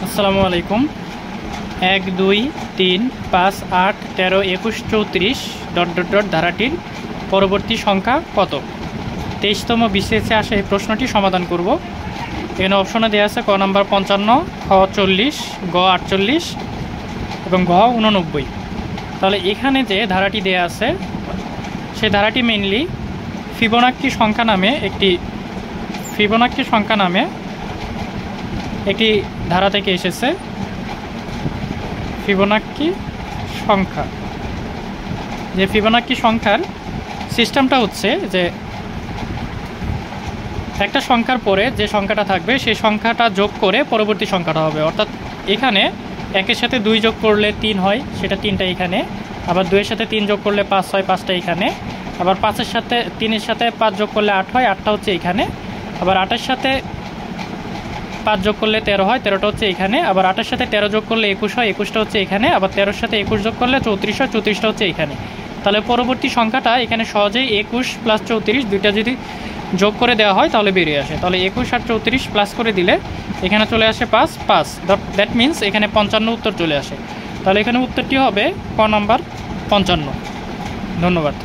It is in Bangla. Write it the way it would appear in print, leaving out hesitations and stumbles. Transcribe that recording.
আসসালামু আলাইকুম। 1 2 3 5 8 13 21 34 ... ধারাটির পরবর্তী সংখ্যা কত? 23তম বিসিএসে আসে এই প্রশ্নটি সমাধান করব। এখানে অপশনে দেওয়া আছে ক নাম্বার 55, খ 40, গ 48 এবং ঘ 89। তাহলে এখানে যে ধারাটি দেয়া আছে সেই ধারাটি মেইনলি ফিবোনাক্কি সংখ্যা নামে একটি ধারা থেকে এসেছে। ফিবোনাক্কি সংখ্যা, যে ফিবোনাক্কি সংখ্যার সিস্টেমটা হচ্ছে যে একটা সংখ্যার পরে যে সংখ্যাটা থাকবে সেই সংখ্যাটা যোগ করে পরবর্তী সংখ্যাটা হবে। অর্থাৎ এখানে 1-এর সাথে 2 যোগ করলে 3 হয়, সেটা 3টা এখানে। আবার 2-এর সাথে 3 যোগ করলে 5 হয়, 5টা এখানে। আবার 5-এর সাথে 3-এর সাথে 5 যোগ করলে 8 হয়, 8টা হচ্ছে এখানে। আবার 8-এর সাথে 5 যোগ করলে 13 হয়, 13টা হচ্ছে এখানে। আবার 8-এর সাথে 13 যোগ করলে 21 হয়, 21টা হচ্ছে এখানে। আবার 13-এর সাথে 21 যোগ করলে 34 হয়, 34টা হচ্ছে এখানে। তাহলে পরবর্তী সংখ্যাটা এখানে সহজেই 21 + 34 দুইটা যদি যোগ করে দেওয়া হয় তাহলে বেরিয়ে আসে। তাহলে 21 আর 34 প্লাস করে দিলে এখানে চলে আসে 5 5। দ্যাট মিন্স এখানে 55 উত্তর চলে আসে। তাহলে এখানে উত্তরটি হবে ক নাম্বার 55। ধন্যবাদ।